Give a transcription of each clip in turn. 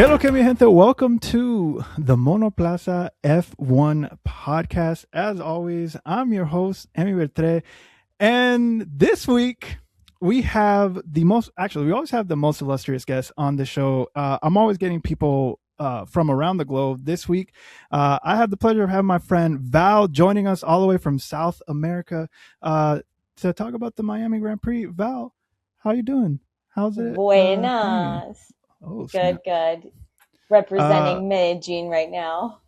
Hello, que mi gente. Welcome to the Monoplaza F1 podcast. As always, I'm your host, Emi Bertre. And this week, we have we always have the most illustrious guests on the show. I'm always getting people from around the globe. This week, I have the pleasure of having my friend Val joining us all the way from South America to talk about the Miami Grand Prix. Val, how you doing? How's it treating you? Buenas. Oh, snap. Good. Uh, Representing Medellin right now.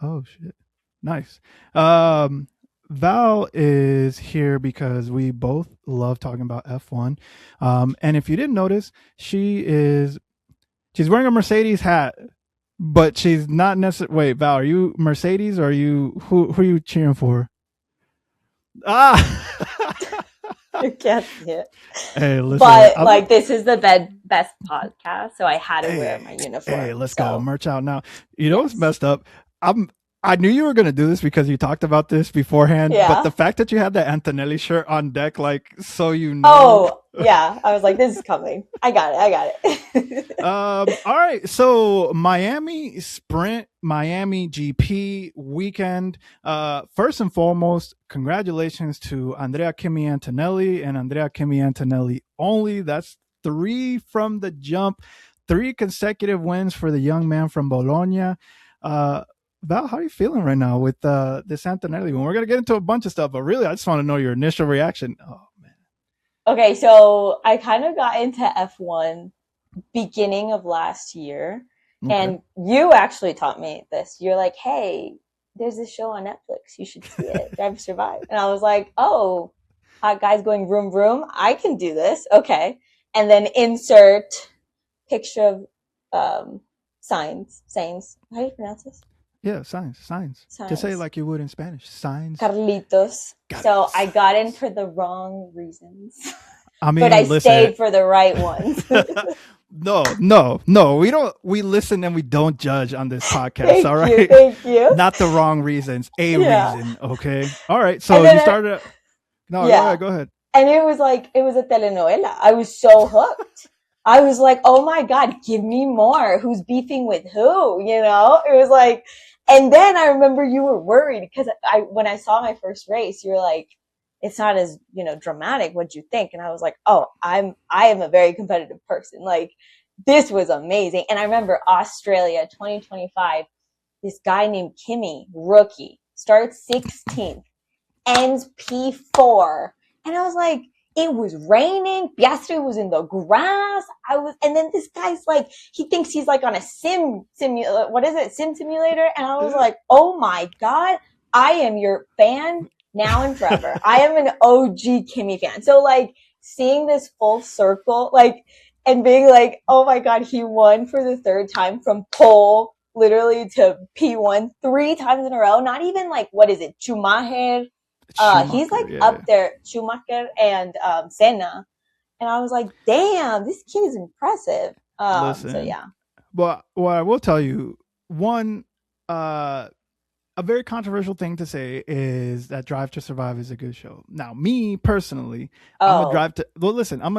Oh shit. Nice. Um Val is here because we both love talking about F1. And if you didn't notice, she's wearing a Mercedes hat, but she's not necessarily. Wait, Val, are you Mercedes or are you who are you cheering for? Ah. You can't see it. Hey, listen. But like this is the best podcast, so I had to wear my uniform. Hey, let's go so, merch out now. You know what's yes. messed up? I knew you were gonna do this because you talked about this beforehand, but the Yeah. fact that you had that Antonelli shirt on deck, like, so you know. Oh, yeah. I was like, this is coming. I got it. All right. So Miami Sprint, Miami GP weekend. First and foremost, congratulations to Andrea Kimi Antonelli and Andrea Kimi Antonelli only. That's 3 from the jump, 3 consecutive wins for the young man from Bologna. Val, how are you feeling right now with this Antonelli one? We're gonna get into a bunch of stuff, but really, I just want to know your initial reaction. Oh man. Okay, so I kind of got into F1 beginning of last year. Okay. And you actually taught me this. You're like, hey, there's this show on Netflix. You should see it, Drive to Survive. And I was like, oh, hot guys going vroom vroom. I can do this. Okay. And then insert picture of Signs. How do you pronounce this? Yeah, signs. Just say it Signs. like you would in Spanish. Signs. Carlitos. So Carlos. I got in for the wrong reasons, I but I mean, listen. stayed for the right ones. No. We don't. We listen and we don't judge on this podcast. All Thank you. right. Thank you. Not the wrong reasons. A Yeah. reason. Okay. All right. So And you then, started. No, go yeah. ahead. Go ahead. And it was a telenovela. I was so hooked. I was like, oh my God, give me more. Who's beefing with who? You know, it was like, and then I remember you were worried because when I saw my first race, you were like, it's not as, dramatic. What'd you think? And I was like, oh, I am a very competitive person. Like this was amazing. And I remember Australia 2025, this guy named Kimmy, rookie, starts 16th, ends P4. And I was like, it was raining. Piastri was in the grass. And then this guy's like, he thinks he's like on a sim simulator. And I was like, oh my God, I am your fan now and forever. I am an OG Kimmy fan. So like seeing this full circle, like, and being like, oh my God, he won for the 3rd time from pole literally to P1 3 times in a row. Not even like, what is it? Schumacher. He's like Schumacher. Yeah. up there, Schumacher and Senna. And I was like, damn, this kid is impressive. So Listen. yeah. Well, I will tell you one. A very controversial thing to say is that Drive to Survive is a good show. Now, me personally, I'm a Oh,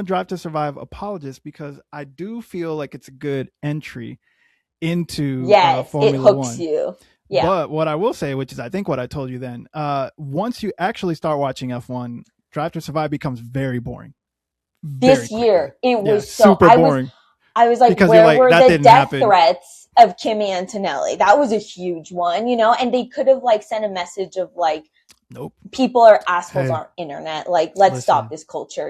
Drive to Survive apologist because I do feel like it's a good entry into yes, it Formula hooks One. you. Yeah. But what I will say, which is I think what I told you then, once you actually start watching F1, Drive to Survive becomes very boring, very This quickly. year, it Yeah, was so, super boring I was like, because you're where like were that the didn't death happen. threats of Kimmy Antonelli? That was a huge one, and they could have like sent a message of like, Nope. people are assholes Hey, on internet. Like, let's stop listen. this culture,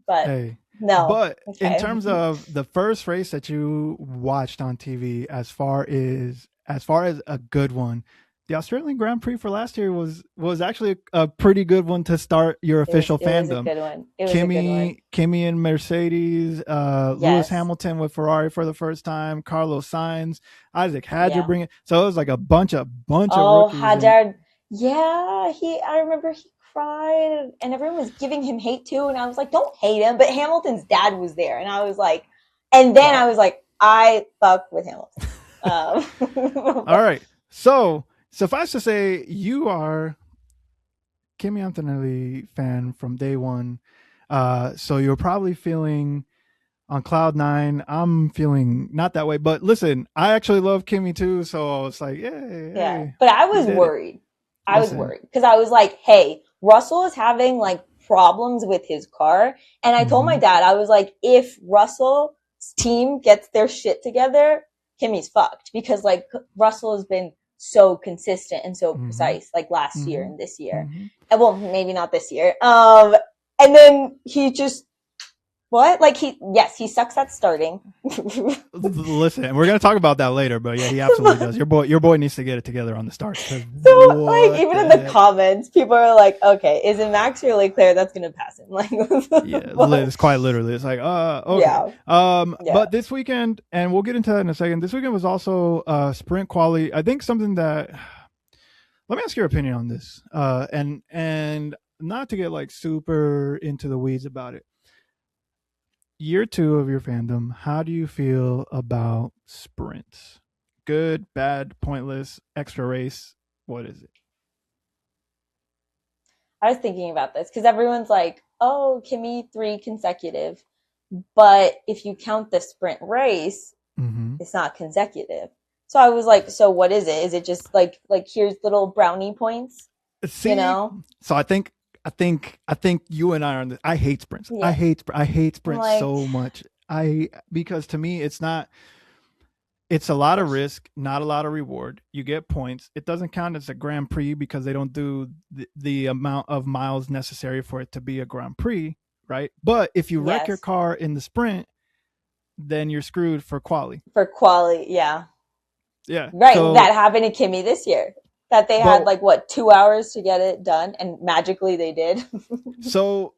But Hey, no. but in Okay. terms of the first race that you watched on TV, as far as a good one, the Australian Grand Prix for last year was actually a pretty good one to start your official It was a fandom. good one. It was a good one. Kimmy and Mercedes, Lewis Yes. Hamilton with Ferrari for the first time, Carlos Sainz, Isaac Hadjar Yeah. bringing. So it was like a bunch of Oh, rookies and Hadjar. Yeah, I remember he cried and everyone was giving him hate too. And I was like, don't hate him. But Hamilton's dad was there. And I was like, and then I well, was like, I fuck with Hamilton. all right. So suffice to say, you are Kimi Antonelli fan from day one. So you're probably feeling on cloud nine. I'm feeling not that way, but listen, I actually love Kimmy too, so it's like, Yeah. hey, But I he was did it. worried. I was Listen, worried because I was like, hey, Russell is having like problems with his car. And I told my mm-hmm, dad, I was like, if Russell's team gets their shit together, Kimmy's fucked because like Russell has been so consistent and so mm-hmm, precise like last year mm-hmm, and this year. mm-hmm. And well, maybe not this year. And then he just what? Like he sucks at starting. Listen, we're gonna talk about that later, but yeah, he absolutely does. Your boy needs to get it together on the starts because So, like, what even in the the heck? comments, people are like, okay, is it Max or Leclerc that's going to pass him? Like, Yeah, but, it's quite literally. It's like, okay. yeah, yeah. But this weekend, and we'll get into that in a second. This weekend was also sprint quali. I think something that. Let me ask your opinion on this. And not to get like super into the weeds about it. Year two of your fandom, how do you feel about sprints? Good, bad, pointless, extra race? What is it? I was thinking about this because everyone's like, oh, Kimmy 3 consecutive. But if you count the sprint race, Mm-hmm. it's not consecutive. So I was like, so what is it? Is it just like here's little brownie points, you See, know? so I think you and I are on this. I hate sprints. Yeah. I hate I'm sprints like, so much. Because to me it's not. It's a lot of risk, not a lot of reward. You get points. It doesn't count as a Grand Prix because they don't do the amount of miles necessary for it to be a Grand Prix, right? But if you wreck your yes, car in the sprint, then you're screwed for quali. for quality, yeah. Yeah. Right. So, That happened to Kimmy this year. That they had but like what 2 hours to get it done, and magically they did. so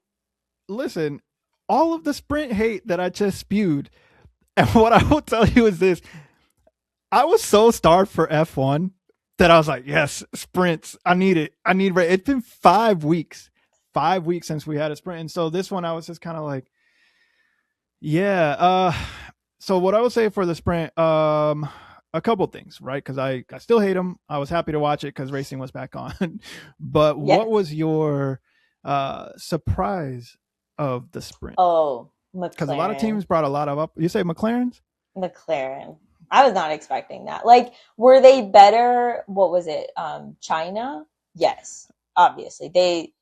listen, all of the sprint hate that I just spewed, and what I will tell you is this: I was so starved for F1 that I was like, yes, sprints. I need it. I need it. It's been 5 weeks since we had a sprint. And so this one, I was just kind of like, yeah. So what I would say for the sprint, a couple things, right? Because I still hate them. I was happy to watch it because racing was back on. But what Yes. was your surprise of the sprint? Oh, Because a lot of McLaren. teams brought a lot of up. You say McLaren's? McLaren. I was not expecting that. Like, were they better? What was it? China? Yes, obviously.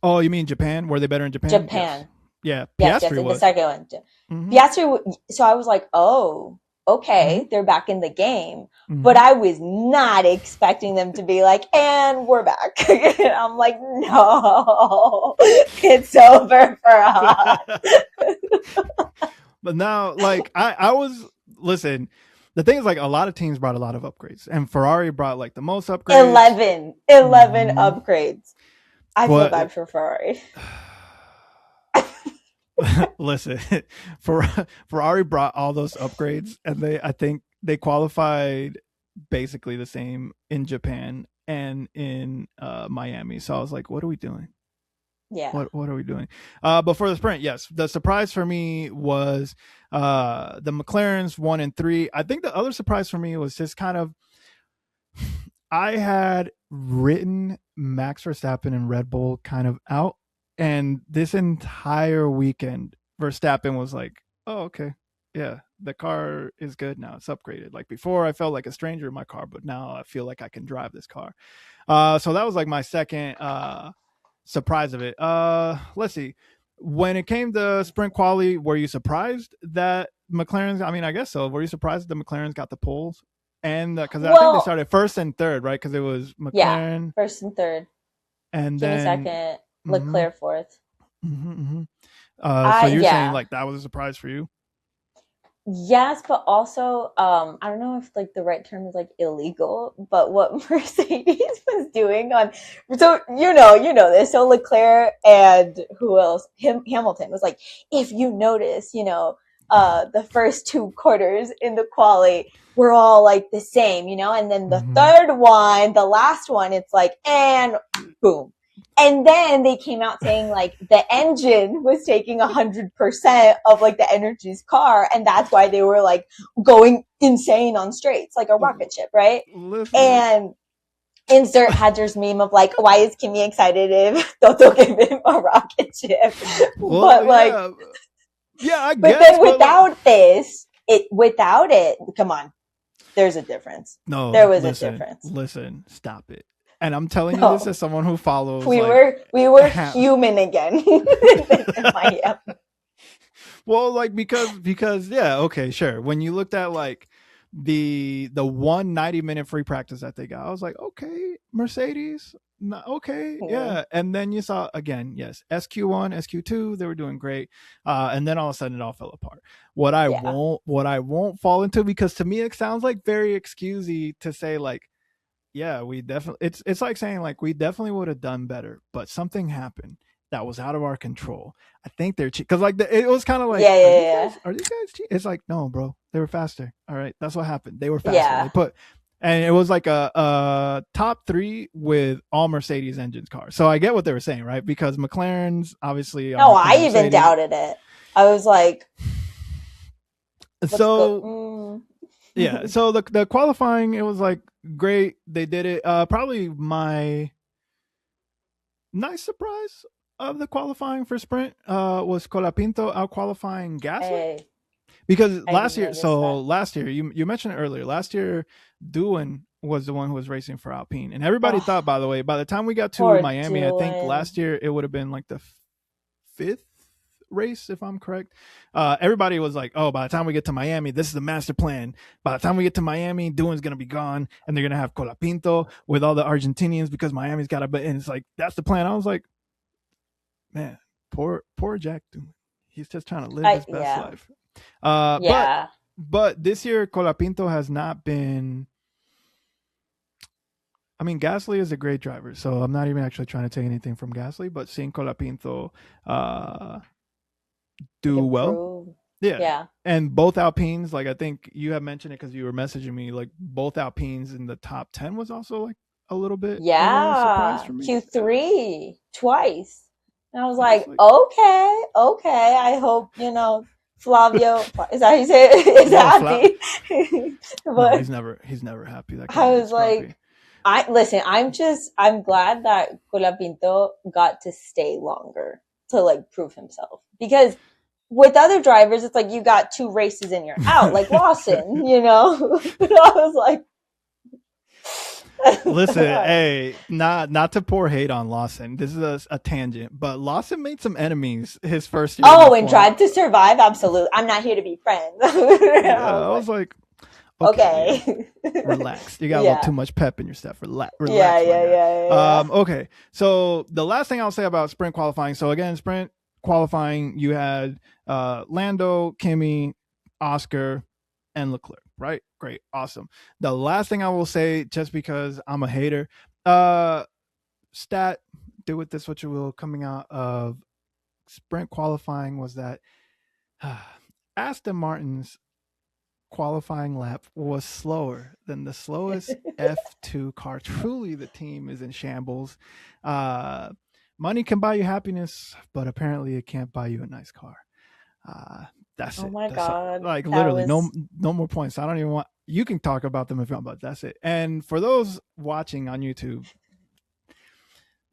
Oh, you mean Japan? Were they better in Japan? Yes. Japan. Yeah, Yes, Piastri in the was. second one. Mm-hmm. Piastri, so I was like, oh, Mm-hmm. okay, they're back in the game. But Mm-hmm. I was not expecting them to be like, and we're back. I'm like, no, it's over for us. But now, like, I was listen. The thing is, like, a lot of teams brought a lot of upgrades, and Ferrari brought like the most upgrades. 11 Mm-hmm. upgrades. I feel But bad for Ferrari. listen, Ferrari brought all those upgrades, and I think they qualified basically the same in Japan and in Miami. So I was like, what are we doing? Yeah. What are we doing? But for the sprint, yes, the surprise for me was the McLarens 1 and 3. I think the other surprise for me was just kind of I had written Max Verstappen and Red Bull kind of out, and this entire weekend, Verstappen was like, "Oh, okay, yeah, the car is good now. It's upgraded. Like before, I felt like a stranger in my car, but now I feel like I can drive this car." So that was like my second surprise of it. Let's see. When it came to sprint quality, were you surprised that McLaren's? I mean, I guess so. Were you surprised that McLaren's got the poles? And because I think they Well, started first and third, right? Because it was yeah. McLaren, First and third. and Kimmy then second. mm-hmm, Leclerc fourth. mm-hmm, mm-hmm. So you're saying Yeah. like that was a surprise for you? Yes, but also, I don't know if like the right term is like illegal, but what Mercedes was doing on, so you know this. So Leclerc and who else? Hamilton was like, if you notice, the first 2 quarters in the quali were all like the same, and then the Mm-hmm. third one, the last one, it's like, and boom. And then they came out saying like the engine was taking 100% of like the energy's car, and that's why they were like going insane on straights, like a rocket ship, right? Listen, And insert Hadger's meme of like, why is Kimmy excited if Toto gave him a rocket ship? well, But like, yeah. Yeah, I But guess. then without it, come on, there's a difference. No, There was a listen, difference. listen, stop it. And I'm telling you this No, as someone who follows we like were human again in Miami. well, like because yeah, okay, sure. When you looked at like the 1 90-minute free practice that they got, I was like, okay, Mercedes, okay, Mhm. yeah. And then you saw again, yes, SQ1, SQ2, they were doing great, and then all of a sudden it all fell apart. Yeah. What I won't fall into, because to me it sounds like very excusey to say like, yeah, we definitely, it's like saying like we definitely would have done better, but something happened that was out of our control. I think they're cheap because like it was kind of like, Yeah, yeah, are these guys cheap? It's like, no, bro, they were faster. All right, that's what happened. They were yeah. faster. They Yeah. put, and it was like a top three with all Mercedes engines cars. So I get what they were saying, right? Because McLaren's obviously are No, I even Mercedes. doubted it. I was like, what's So go yeah, so the qualifying, it was like great. They did it. Probably my nice surprise of the qualifying for sprint was Colapinto out qualifying Gasly, Hey, because I didn't notice that. last year you mentioned it earlier, last year Doohan was the one who was racing for Alpine, and everybody Oh, thought, by the way, by the time we got to poor Miami, I think Dylan. last year it would have been like the fifth race, if I'm correct. Everybody was like, oh, by the time we get to Miami, this is the master plan. By the time we get to Miami, Doohan's going to be gone, and they're going to have Colapinto with all the Argentinians because Miami's got a, and it's like, that's the plan. I was like, man, poor Jack Doohan. He's just trying to live his best Yeah, life. But yeah, this year, Colapinto has not been. I mean, Gasly is a great driver, so I'm not even actually trying to take anything from Gasly, but seeing Colapinto like do well. improve. Yeah. Yeah, And both Alpines, like I think you have mentioned it because you were messaging me, like both Alpines in the top 10 was also like a little bit of a surprise yeah. for me. Q3 twice, and I was I was like, like, okay, okay. I hope Flavio is that how you say it, is no, happy. no, But he's never happy. That I guy was is grumpy. like, I'm glad that Colapinto got to stay longer to like prove himself, because with other drivers it's like you got two races and you're out, like Lawson. But I was like, Listen, hey, not to pour hate on Lawson. This is a tangent, but Lawson made some enemies his first year in oh, and F1. Drive to Survive, absolutely. I'm not here to be friends. Yeah, I was I like, was like, okay, man, okay. relax. You got a little Yeah, too much pep in your step. yeah, Relax, my yeah, guy. yeah, yeah, Okay. So the last thing I'll say about sprint qualifying. So again, sprint qualifying, you had Lando, Kimi, Oscar, and Leclerc. Right? Great, awesome. The last thing I will say, just because I'm a hater, uh, stat. Do with this what you will. Coming out of sprint qualifying was that Aston Martin's qualifying lap was slower than the slowest F2 car. Truly, the team is in shambles. Uh, Money can buy you happiness, but apparently it can't buy you a nice car. Uh, that's oh it. my That's god, like that literally was no more points. I don't even want. You can talk about them if you want, but that's it. And for those watching on YouTube,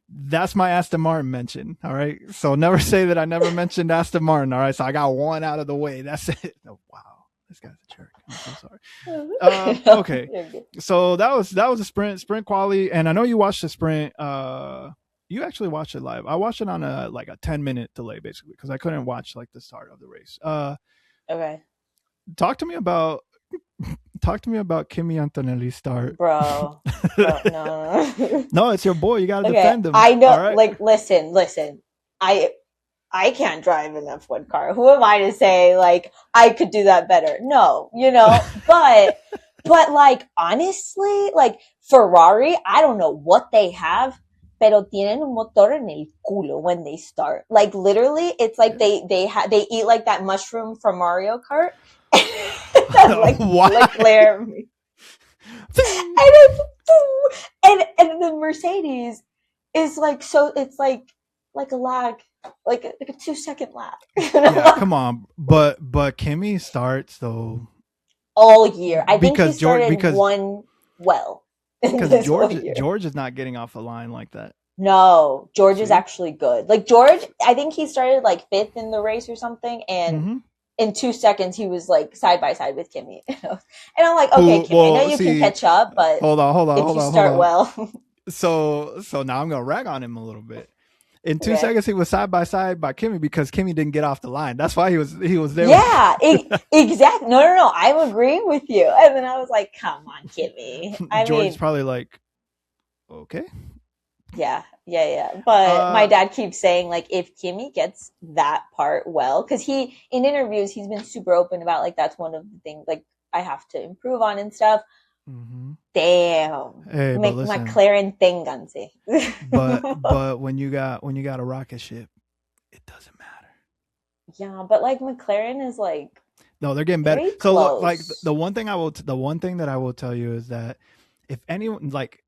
that's my Aston Martin mention. All right. So never say that I never mentioned Aston Martin. All right. So I got one out of the way. That's it. Oh, wow. This guy's a jerk. I'm so sorry. Okay. So that was a sprint quali. And I know you watched the sprint. You actually watched it live. I watched it on a 10-minute delay basically because I couldn't watch like the start of the race. okay, Talk to me about Kimi Antonelli's start. bro, no. No, it's your boy. You got to Okay, defend him. I know. All right. Like, listen. I can't drive an F1 car. Who am I to say like I could do that better? No, but like honestly, like Ferrari, I don't know what they have, pero tienen un motor en el culo when they start. Like literally, it's like they eat like that mushroom from Mario Kart. Like Leclerc. And the Mercedes is like, so it's like a lag, like a 2-second lag. Yeah, come on, but Kimmy starts though all year. I think he because started one well. because This whole year. George is not getting off the line like that. No, George is See? actually good. Like George, I think he started like fifth in the race or something, and Mm-hmm. in 2 seconds he was like side by side with Kimmy. And I'm like, okay, Who? Kimmy, I know Well, you can see. catch up, but Hold on, hold on, if hold you on, hold start on. well, So now I'm gonna rag on him a little bit. In two okay. seconds, he was side by side by Kimmy because Kimmy didn't get off the line. That's why he was there. Yeah, exactly. No, no, no. I'm agreeing with you. And then I was like, come on, Kimmy. I George is mean, probably like, okay. yeah, yeah, yeah. But my Uh, dad keeps saying like if Kimmy gets that part well, because he in interviews he's been super open about like that's one of the things like I have to improve on and stuff. mhm. Damn, Hey, but listen, McLaren ténganse. but when you got a rocket ship, it doesn't matter. Yeah, but like McLaren is like No, they're getting better. very So look, like close. the one thing that I will tell you is that if anyone like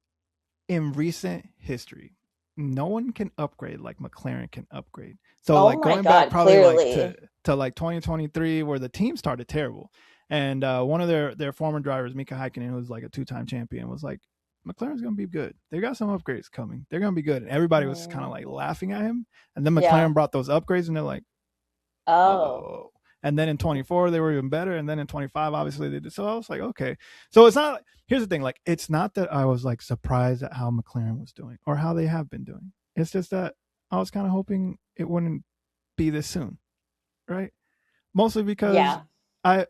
in recent history, no one can upgrade like McLaren can upgrade. So Oh like my going back god, probably like to clearly. to like 2023 where the team started terrible. And one of their former drivers, Mika Häkkinen, who was like a two-time champion, was like, McLaren's gonna be good. They got some upgrades coming. They're gonna be good. And everybody was kind of like Mm, laughing at him. And then yeah. McLaren brought those upgrades and they're like, Oh. oh. And then in 24 they were even better, and then in 25 obviously they did. So I was like, okay. So it's not. Here's the thing: like, it's not that I was like surprised at how McLaren was doing or how they have been doing. It's just that I was kind of hoping it wouldn't be this soon, right? Mostly because Yeah.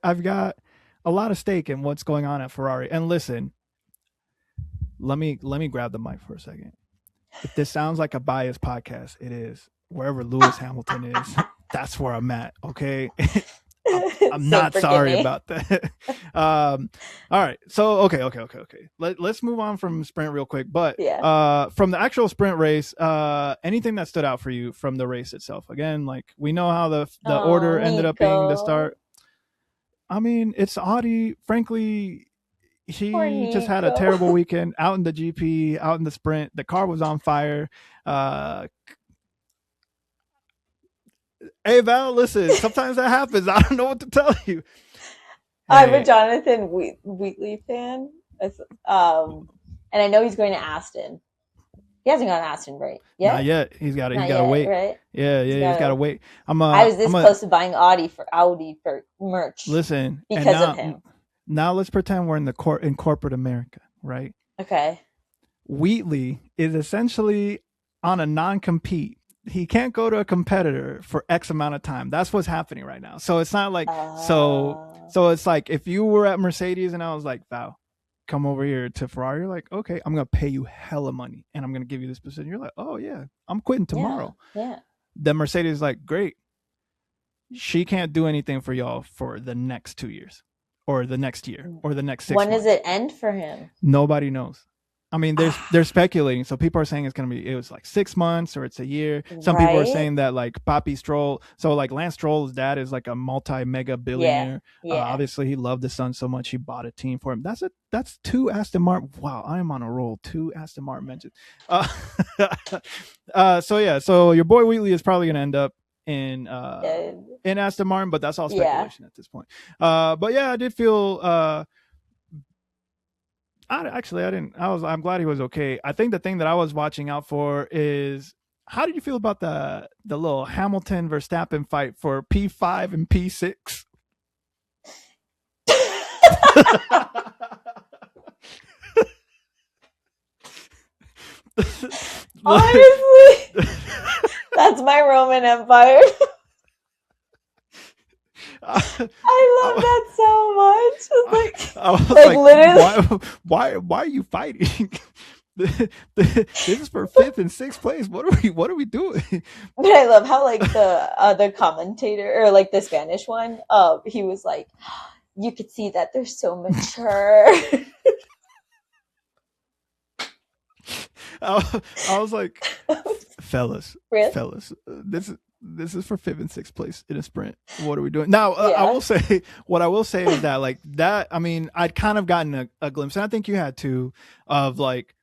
I've got a lot of stake in what's going on at Ferrari. And listen, let me grab the mic for a second. If this sounds like a biased podcast, it is. Wherever Lewis Hamilton is, that's where I'm at. Okay. I'm Same not for sorry Kimmy. about that. All right. So okay. Let's move on from sprint real quick. But Yeah. from the actual sprint race, anything that stood out for you from the race itself? Again, like we know how the Oh, order ended up being the Nico. start. I mean, it's Audi. Frankly, Poor he just had a Nico. terrible weekend out in the GP, out in the sprint. The car was on fire. Uh, hey Val, listen. Sometimes that happens. I don't know what to tell you. I'm a Hey, Jonathan Wheatley fan. Um, and I know he's going to Aston. He hasn't gone to Aston, right? not Yet? yet. He's got to. He's Not got to yet, wait. right? Yeah, He's yeah. got He's got to to. wait. I was this I'm a close to buying Audi for merch listen. And because of now, him. now let's pretend we're in in corporate America, right? Okay. Wheatley is essentially on a non-compete. He can't go to a competitor for X amount of time. That's what's happening right now. So it's not like so. Uh, So it's like if you were at Mercedes and I was like, Val, come over here to Ferrari. You're like, okay, I'm gonna pay you hella money and I'm gonna give you this position. You're like, oh yeah, I'm quitting yeah, tomorrow. yeah. Then Mercedes is like, great, she can't do anything for y'all for the next 2 years or the next year or the next six When does months. it end for him? Nobody knows. I mean, they're Ah, speculating. So people are saying it's gonna be it was like 6 months or it's a year. Some people are right? saying that like Papi Stroll. So like Lance Stroll's dad is like a multi mega Yeah, billionaire. yeah. Obviously, he loved his son so much he bought a team for him. That's two Aston Martin. Wow, I am on a roll. Two Aston Martin mentions. Uh, so yeah, so your boy Wheatley is probably gonna end up in uh Uh, in Aston Martin, but that's all yeah. speculation at this point. But yeah, I did feel I didn't. I'm glad he was okay. I think the thing that I was watching out for is how did you feel about the little Hamilton Verstappen fight for P5 and P6? Honestly, that's my Roman Empire. I, I love I, that so much. It's I was like like, literally. why are you fighting? This is for fifth and sixth place. What are we doing? But I love how like the other commentator or like the Spanish one, he was like, you could see that they're so mature. I was like, fellas, Really? fellas, this is for fifth and sixth place in a sprint. What are we doing now? I Yeah. will say what I will say is that like that. I mean, I'd kind of gotten a glimpse, and I think you had too, of like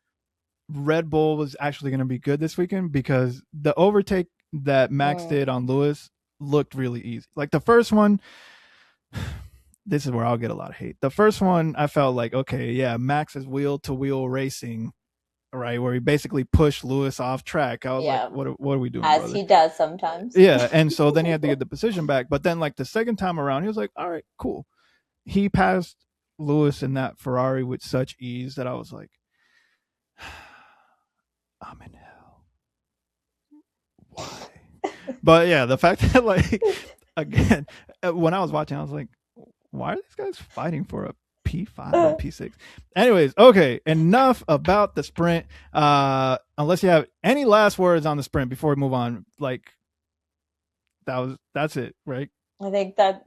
Red Bull was actually going to be good this weekend because the overtake that Max Mm. did on Lewis looked really easy. Like the first one, this is where I'll get a lot of hate. The first one, I felt like, okay, yeah, Max is wheel to wheel racing right, where he basically pushed Lewis off track. I was like, Yeah, what are we doing, as brother? he does sometimes. Yeah, and so then he had to get the position back. But then, like the second time around, he was like, all right, cool. He passed Lewis in that Ferrari with such ease that I was like, I'm in hell. Why? But yeah, the fact that like again, when I was watching, I was like, why are these guys fighting for a P5 and P6? Anyways, okay, enough about the sprint. Unless you have any last words on the sprint before we move on, like that's it, right? I think that's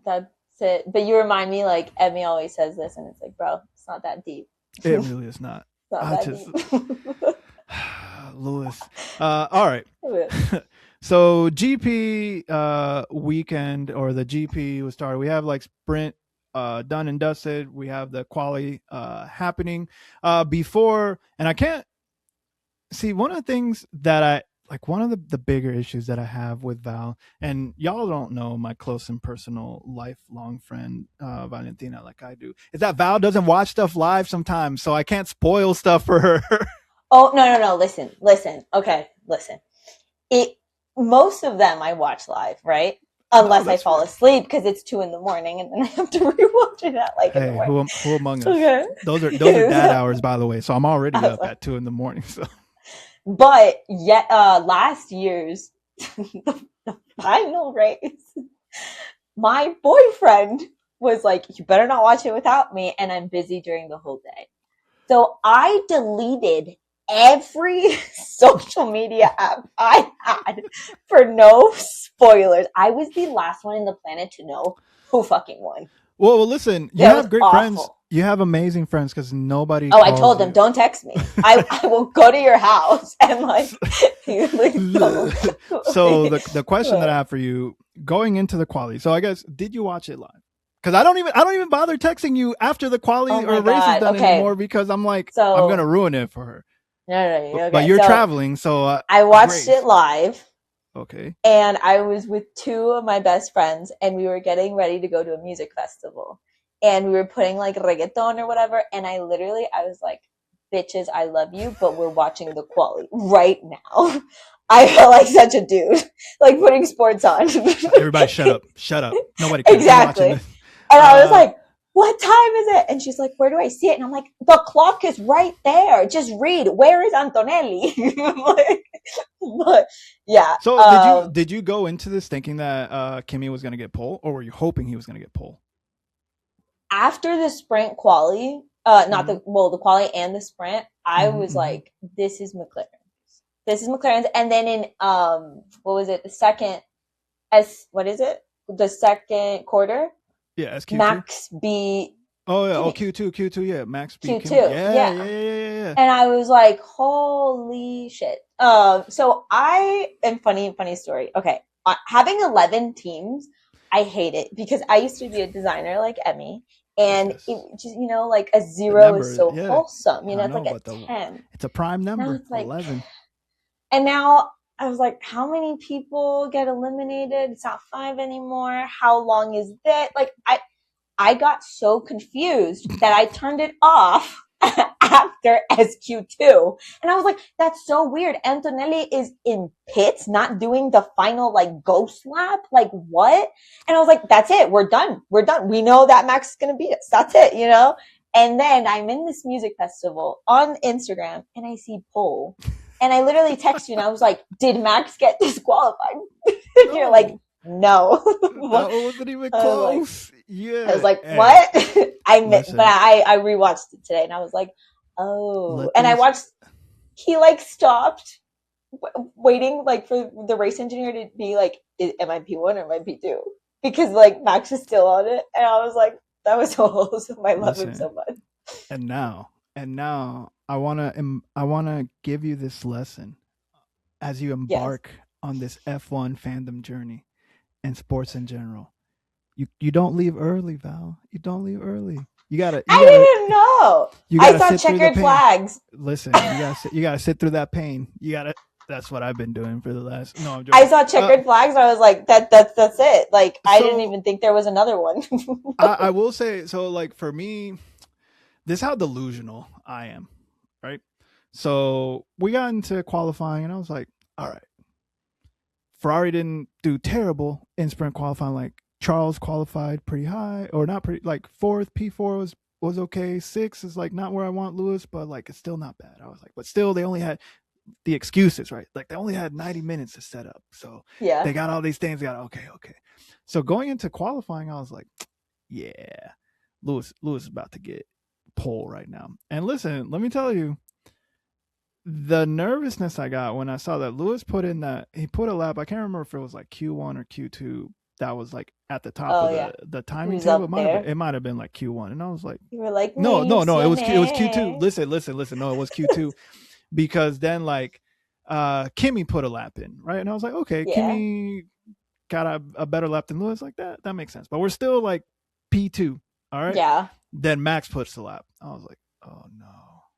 it. But you remind me, like Emmy always says this, and it's like, bro, it's not that deep. It really is not. It's not I that just deep. Lewis. All right. So GP weekend, or the GP was started. We have like sprint done and dusted. We have the quali happening before, and I can't see one of the things that I like. One of the bigger issues that I have with Val, and y'all don't know my close and personal lifelong friend Valentina like I do, is that Val doesn't watch stuff live sometimes, so I can't spoil stuff for her. Oh, no. Listen. Okay, listen. Most of them I watch live, right? Unless I fall asleep because it's 2 a.m. and then I have to rewatch it at like in the Hey, morning. who among us? Okay. Those are dad hours, by the way. So I'm already up at 2 a.m. So, But yet, last year's the final race, my boyfriend was like, "You better not watch it without me," and I'm busy during the whole day. So I deleted every social media app I had for no spoilers. I was the last one in the planet to know who fucking won. well, listen, you have great friends. You have amazing friends because nobody. Oh, I told them, don't text me. I will go to your house and like. So the question that I have for you, going into the quali. So I guess, did you watch it live? Because I don't even bother texting you after the quali or race is done anymore, because I'm like, so, I'm gonna ruin it for her. No, okay. But you're traveling, so I watched it live. Okay. And I was with 2 of my best friends, and we were getting ready to go to a music festival, and we were putting like reggaeton or whatever. And I was like, "Bitches, I love you, but we're watching the quali right now." I felt like such a dude, like putting sports on. Everybody, shut up. Nobody cares. Exactly. And I was like, "What time is it?" And she's like, "Where do I see it?" And I'm like, "The clock is right there. Just read. Where is Antonelli?" But yeah. So did you go into this thinking that Kimi was going to get pole, or were you hoping he was going to get pole? After the sprint quali, the quali and the sprint, I was like, this is McLaren's. This is McLaren's. And then in what was it? The second quarter? Yeah, SQ2. Max beat. Oh yeah, Q2, yeah, Max beat Q2, Kimi. Yeah. And I was like, holy shit. So funny story. Okay, having 11 teams, I hate it because I used to be a designer like Emmy, and it just like a 0 is so wholesome. It's like a 10. It's a prime number. It's like 11. And now I was like, how many people get eliminated? It's not 5 anymore. How long is that? Like I got so confused that I turned it off after SQ2. And I was like, that's so weird. Antonelli is in pits, not doing the final like ghost lap. Like what? And I was like, that's it. We're done. We know that Max is going to beat us. That's it, And then I'm in this music festival on Instagram and I see pole. And I literally text you and I was like, did Max get disqualified? And you're like, no. That wasn't even close. I was like, what? I rewatched it today and I was like, oh. And I watched, he like stopped waiting like for the race engineer to be like, am I P1 or am I P2? Because like Max is still on it. And I was like, that was so wholesome. I love him so much. And now I wanna give you this lesson as you embark on this F1 fandom journey and sports in general. You don't leave early, Val. You don't leave early. I didn't know. I saw checkered flags. Listen, you gotta sit through that pain. That's what I've been doing for the last. No, I'm joking. I saw checkered flags. I was like, that's it. Like I didn't even think there was another one. I will say, so like for me, this is how delusional I am, right? So we got into qualifying, and I was like, all right, Ferrari didn't do terrible in sprint qualifying. Like Charles qualified pretty high, or not pretty, like fourth. P4 was okay. Six is like not where I want Lewis, but like it's still not bad. I was like, but still, they only had the excuses, right? Like they only had 90 minutes to set up, so Yeah. they got all these things. They got okay. So going into qualifying, I was like, yeah, Lewis is about to get pole right now. And listen, let me tell you, the nervousness I got when I saw that Lewis put in that he put a lap. I can't remember if it was like Q1 or Q2. That was like at the top Oh of yeah. the timing Who's table. up there? It might have been like Q1, and I was like, You were like, no, leave no, no. It was Q2. Sammy. Listen. No, it was Q2 because then like Kimmy put a lap in, right? And I was like, okay, Yeah. Kimmy got a better lap than Lewis, like that makes sense. But we're still like P2, all right? Yeah. Then Max puts the lap. I was like, oh no.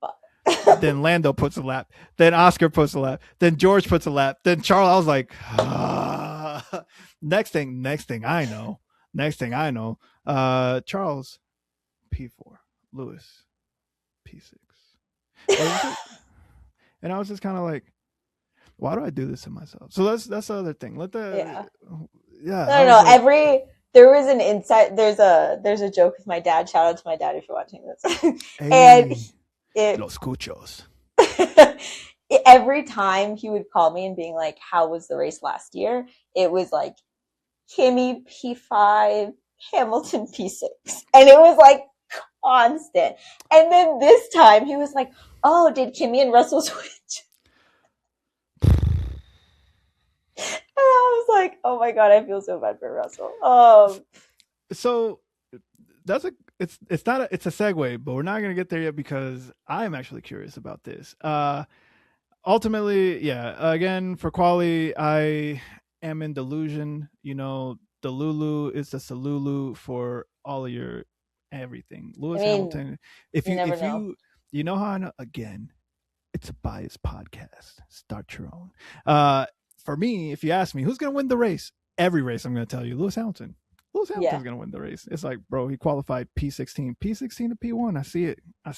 But- Then Lando puts a lap. Then Oscar puts a lap. Then George puts a lap. Then Charles. I was like, ah. Next thing I know. Charles P4, Lewis P6. And I was just kind of like, why do I do this to myself? So that's the other thing. yeah. Yeah. No. Like, there was an insight. There's a joke with my dad. Shout out to my dad if you're watching this. Hey, And it los cuchos. every time he would call me and being like, "How was the race last year?" It was like Kimmy P5, Hamilton P6, and it was like constant. And then this time he was like, "Oh, did Kimmy and Russell switch?" And I was like, "Oh my god, I feel so bad for Russell." So it's a segue, but we're not gonna get there yet because I'm actually curious about this. Ultimately, yeah. Again, for quali, I am in delusion. You know, the Lulu is the Salulu for all of your everything. Lewis Hamilton. If you know. You know how I know. Again, it's a biased podcast. Start your own. For me, if you ask me who's gonna win the race, every race I'm gonna tell you Lewis Hamilton. Lewis Hamilton's gonna win the race. It's like, bro, he qualified P16 to P1. I see it. I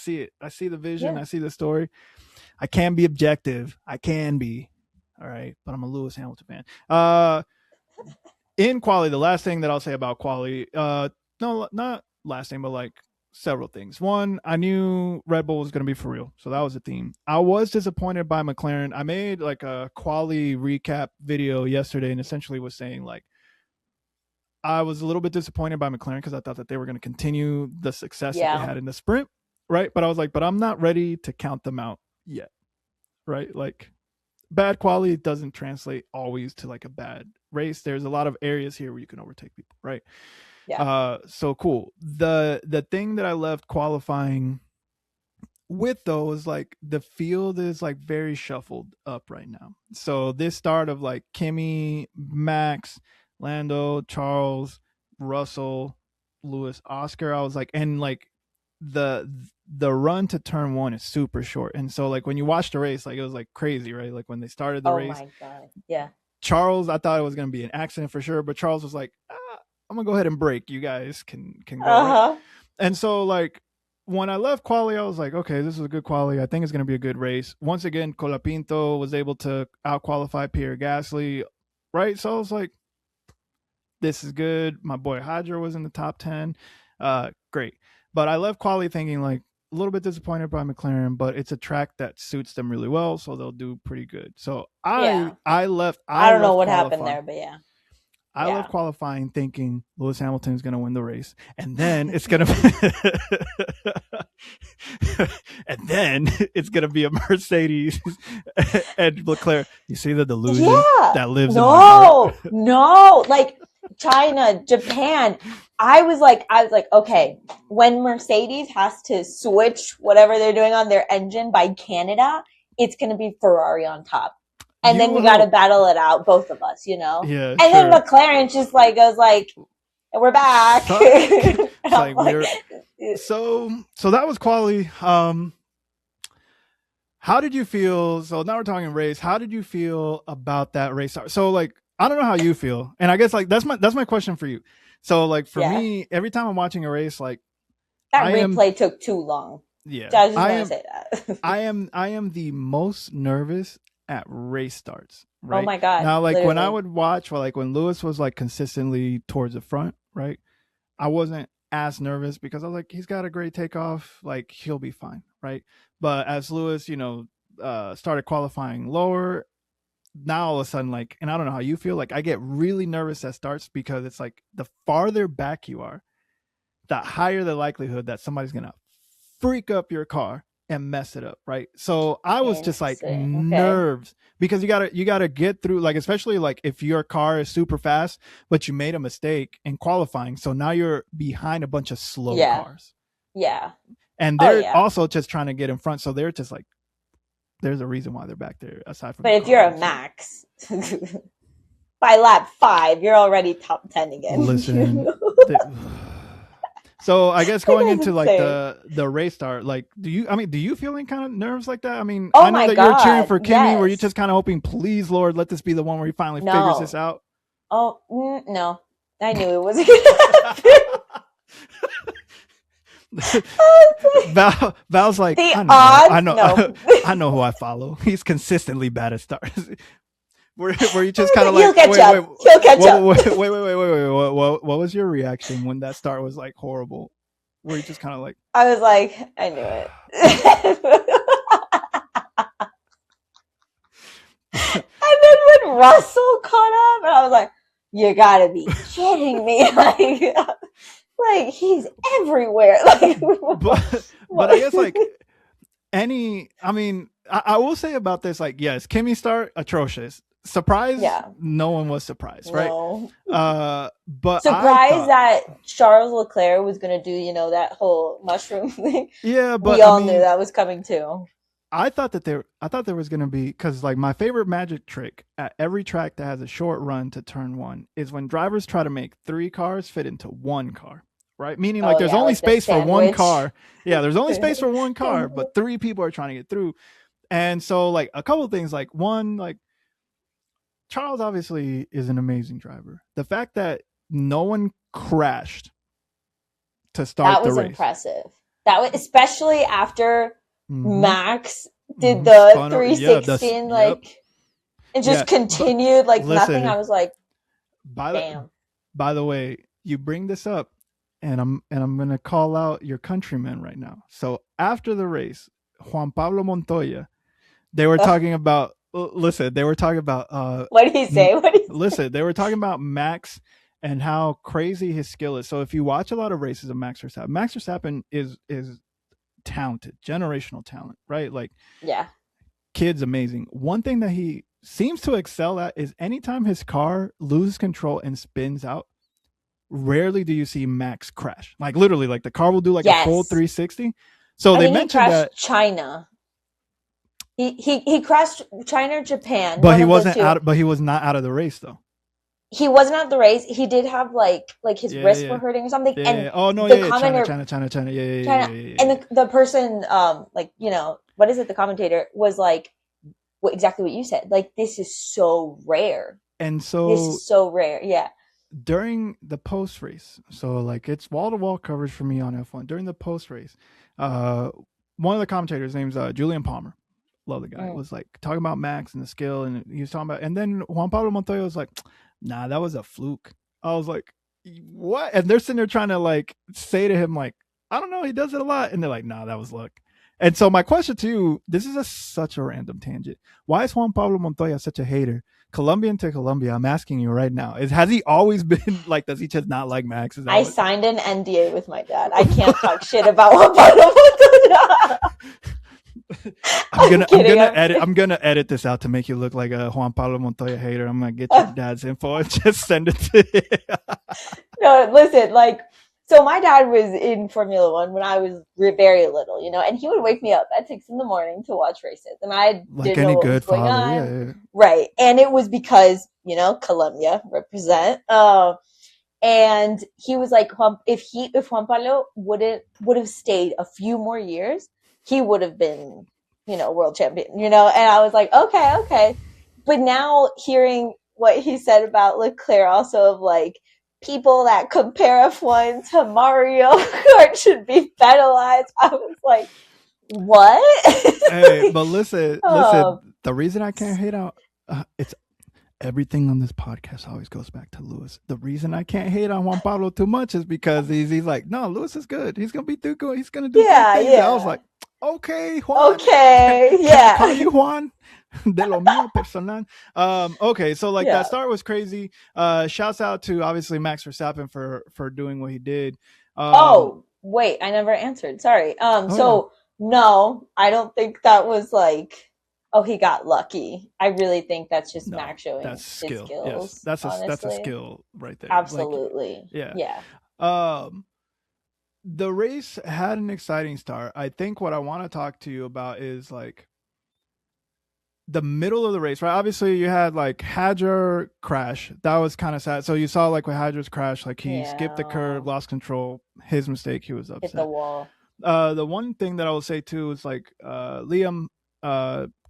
see the vision. Yeah. I see the story. I can be objective. I can be. All right. But I'm a Lewis Hamilton fan. In quali, the last thing that I'll say about quali, no, not last thing, but like several things. One, I knew Red Bull was going to be for real. So that was the theme. I was disappointed by McLaren. I made like a quali recap video yesterday and essentially was saying like, I was a little bit disappointed by McLaren because I thought that they were going to continue the success that they had in the sprint. Right. But I was like, but I'm not ready to count them out yet. Right. Like bad quality doesn't translate always to like a bad race. There's a lot of areas here where you can overtake people. Right. Yeah. So cool. The thing that I left qualifying with though is like the field is like very shuffled up right now. So this start of like Kimmy, Max, Lando, Charles, Russell, Lewis, Oscar, I was like, and like the run to turn one is super short. And so like when you watch the race, like it was like crazy, right? Like when they started the race. Oh my god. Yeah. Charles, I thought it was gonna be an accident for sure, but Charles was like, I'm gonna go ahead and brake. You guys can go. Right? And so like when I left quali, I was like, okay, this is a good quali. I think it's gonna be a good race. Once again, Colapinto was able to out qualify Pierre Gasly, right? So I was like, this is good. My boy Hydra was in the top 10. Great. But I left quali thinking like a little bit disappointed by McLaren, but it's a track that suits them really well, so they'll do pretty good. So I left. I don't know what happened there, but yeah. I left qualifying thinking Lewis Hamilton is going to win the race, and then it's going to, and then it's going to be a Mercedes and Leclerc. You see the delusion that lives in my heart. No, like China, Japan. I was like, okay, when Mercedes has to switch whatever they're doing on their engine by Canada, it's going to be Ferrari on top. And then we got to battle it out, both of us, you know? Yeah. And then McLaren just like goes like, we're back. So that was quali. How did you feel? So now we're talking race. How did you feel about that race? So like, I don't know how you feel. And I guess like, that's my question for you. So like for me, every time I'm watching a race, like that replay took too long. Yeah, So I just want to say that. I am the most nervous at race starts. Oh Right my God, now, like when I literally. would watch, well, like when Lewis was like consistently towards the front, right? I wasn't as nervous because I was like, he's got a great takeoff, like he'll be fine, right? But as Lewis, started qualifying lower, now all of a sudden, like, and I don't know how you feel, like I get really nervous at starts because it's like the farther back you are, the higher the likelihood that somebody's gonna freak up your car and mess it up, right? So I was just like Interesting. Okay. nerves because you gotta get through, like, especially like if your car is super fast but you made a mistake in qualifying, so now you're behind a bunch of slow Yeah. cars Yeah. and Oh they're yeah. also just trying to get in front, so they're just like, there's a reason why they're back there aside from But the if you're car. a Max, by lap 5, you're already top 10 again. Listen, so I guess going That's into like insane. the race start, like, do you feel any kind of nerves like that? I mean, Oh I know my that you're cheering God. for Kimmy. Were you Yes. just kind of hoping, please, Lord, let this be the one where he finally figures this No. out? Oh, no. I knew it wasn't going to happen. Val's like, The I know, odds? No. I know who I follow. He's consistently bad at starts. Were you just kind of He'll like, catch wait, up. He'll catch up. what was your reaction when that start was like horrible? Were you just kind of like, I was like, I knew it. And then when Russell caught up, and I was like, you gotta be kidding me. Like he's everywhere. Like, but I guess like I mean, I will say about this, like, yes, Kimmy start atrocious. Surprise, yeah, no one was surprised, right? no. But I Surprised thought, that Charles Leclerc was gonna do, that whole mushroom thing. yeah, We but I all knew mean, that was coming too. I thought there was gonna be, because like my favorite magic trick at every track that has a short run to turn one is when drivers try to make 3 cars fit into 1 car, right? Meaning like Oh there's yeah, only like the space for 1 sandwich. car. Yeah, there's only space for 1 car, but 3 people are trying to get through. And so like a couple of things, like one, like Charles obviously is an amazing driver. The fact that no one crashed to start That the was race. impressive. That was especially after Mm-hmm. Max did Mm-hmm. the Spun, yeah, 360 and yep, like it yeah. just But continued like nothing. I listen, was like, by the damn. by the way, you bring this up, and I'm gonna call out your countrymen right now. So after the race, Juan Pablo Montoya, they were Ugh, talking about. Listen, they were talking about. what did he say? What did he say? Listen, they were talking about Max and how crazy his skill is. So if you watch a lot of races of Max Verstappen is talented, generational talent, right? Like, Yeah. kid's amazing. One thing that he seems to excel at is anytime his car loses control and spins out, rarely do you see Max crash. Like literally, like the car will do like a full Yes. 360. So I they think he mentioned crashed that, China. He crashed China or Japan, but one he of the wasn't two. out. But he was not out of the race though. He wasn't at the race. He did have like his Yeah, wrists were yeah, hurting or something. yeah, And yeah. Oh no, the yeah, yeah. China, commenter China, China, China. Yeah, yeah, yeah, China yeah, yeah, and yeah. the person like, what is it, the commentator was like, exactly what you said. Like, this is so rare. And This so is so rare. Yeah. during the post race, so like it's wall to wall coverage for me on F1. During the post race, uh, one of the commentators, name's Julian Palmer, love the guy, Mm. was like talking about Max and the skill, and he was talking about, and then Juan Pablo Montoya was like, "Nah, that was a fluke." I was like, "What?" And they're sitting there trying to like say to him like, "I don't know, he does it a lot," and they're like, "Nah, that was luck." And so my question to you, this is such a random tangent. Why is Juan Pablo Montoya such a hater? Colombian to Colombia, I'm asking you right now. Has he always been like? Does he just not like Max? Is that I what? signed an NDA with my dad. I can't talk shit about Juan. I'm I'm kidding. gonna edit this out to make you look like a Juan Pablo Montoya hater. I'm gonna get your dad's info and just send it to him. No, listen, like, so my dad was in Formula One when I was very little, and he would wake me up at 6 in the morning to watch races, and I Like didn't know any what was good going father, on. yeah, yeah. Right. And it was because, Colombia represent. And he was like, if Juan Pablo would have stayed a few more years, he would have been, world champion, and I was like, okay. But now hearing what he said about Leclerc, also of like, people that compare F1 to Mario Kart should be penalized, I was like, What? Hey, but listen, um, the reason I can't hate on it's everything on this podcast always goes back to Lewis. The reason I can't hate on Juan Pablo too much is because he's like, no, Lewis is good. He's gonna be too good. He's gonna do great yeah, things. And I was yeah. like, okay, Juan, Okay, can I call yeah. you Juan? De lo mío personal. Okay, so like that Yeah. start was crazy. Shouts out to obviously Max Verstappen for doing what he did. Oh, wait, I never answered. Sorry. Oh yeah, So no, I don't think that was like, oh, he got lucky. I really think that's just no, Max showing that's his skill. Yes, skills, that's a honestly. skill right there. Like, Absolutely. yeah. Yeah. Um, the race had an exciting start. I think what I want to talk to you about is like the middle of the race, right? Obviously, you had like Hadjar crash. That was kind of sad. So you saw like with Hadjar's crash, like he skipped the Yeah. curve, lost control. His mistake. He was Hit the upset. wall. The one thing that I will say too is like Liam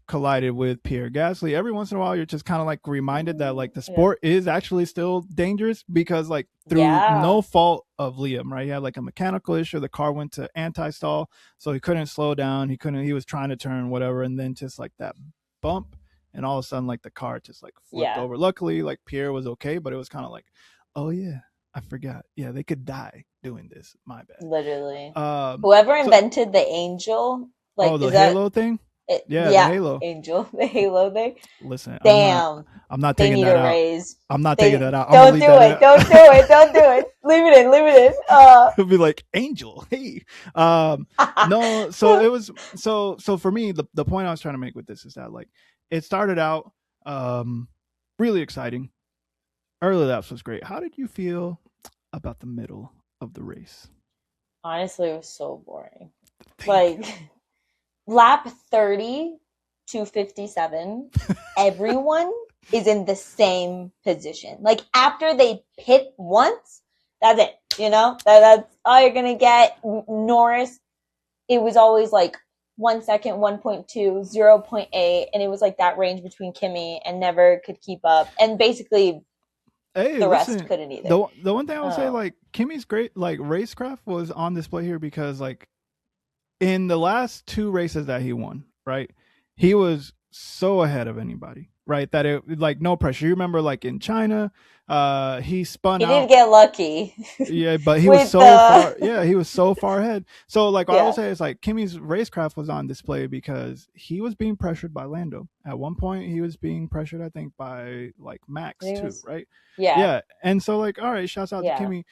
collided with Pierre Gasly. Every once in a while, you're just kind of like reminded that like the Yeah. sport is actually still dangerous because like through Yeah. no fault of Liam, right? He had like a mechanical issue. The car went to anti-stall, so he couldn't slow down. He couldn't. He was trying to turn whatever, and then just like that bump, and all of a sudden like the car just like flipped Yeah. over. Luckily, like Pierre was okay, but it was kind of like, oh yeah, I forgot. Yeah, they could die doing this. My Literally. bad. Whoever So invented the angel, oh, like, the is that Halo thing. it? Yeah, the Yeah, Halo. angel, the Halo thing. Listen, Damn, I'm not they taking need that a out. raise. I'm not taking They that out. I'm gonna don't leave do that it. in. Don't do it. Don't do it. Leave it in. Leave it in. It'll be like Angel. Hey. No, so it was so for me, the point I was trying to make with this is that like it started out really exciting. Early laps was great. How did you feel about the middle of the race? Honestly, it was so boring. Thank you. Like lap 30 to 57, everyone is in the same position. Like after they pit once, that's it. That's all you're gonna get. Norris, it was always like 1 second, 1.2, 0.8, and it was like that range between Kimmy and never could keep up. And basically Hey, the rest listen. couldn't either. The one thing I would say, Oh. like Kimmy's great, like racecraft was on display here because like in the last two races that he won, right? He was so ahead of anybody, right? That it like no pressure. You remember like in China, he spun He did out. get lucky Yeah, but he was with so the far. Yeah, he was so far ahead. So like what I would yeah. say is like Kimmy's racecraft was on display because he was being pressured by Lando. At one point, he was being pressured, I think, by like Max He too, was right? yeah, Yeah, and so like all right, shouts out to yeah. Kimmy.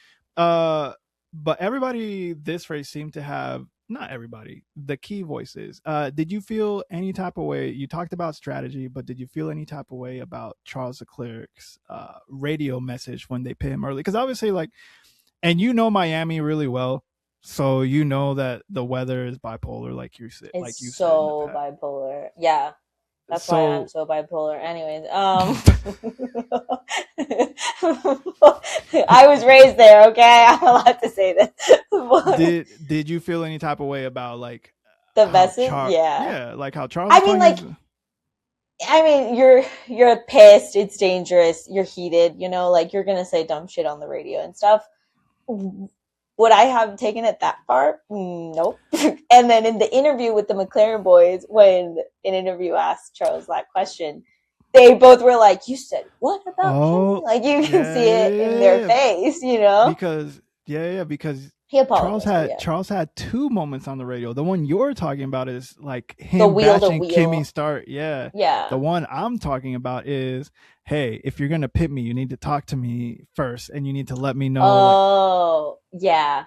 But everybody this race seemed to have not everybody the key voices. Did you feel any type of way? You talked about strategy, but did you feel any type of way about Charles Leclerc's radio message when they pit him early? Because obviously, like, and you know Miami really well, so you know that the weather is bipolar, It's like you said in the so past. bipolar. Yeah. That's why I'm So so bipolar. Anyways, I was raised there, okay? I'm allowed to say this. did you feel any type of way about like The how message, yeah. like how Charles I was mean, telling like, his you're pissed, it's dangerous, you're heated, like you're gonna say dumb shit on the radio and stuff. Would I have taken it that far? Nope. And then in the interview with the McLaren boys, when an interview asked Charles that question, they both were like, "You said what about Kimmy?" oh Like you can yeah see it in their face. because because He apologized, but yeah, Charles had two moments on the radio. The one you're talking about is like the him wheel to bashing Kimmy wheel, start. Yeah. The yeah. one I'm talking about is, hey, if you're gonna pit me, you need to talk to me first, and you need to let me know. Like, Oh, yeah,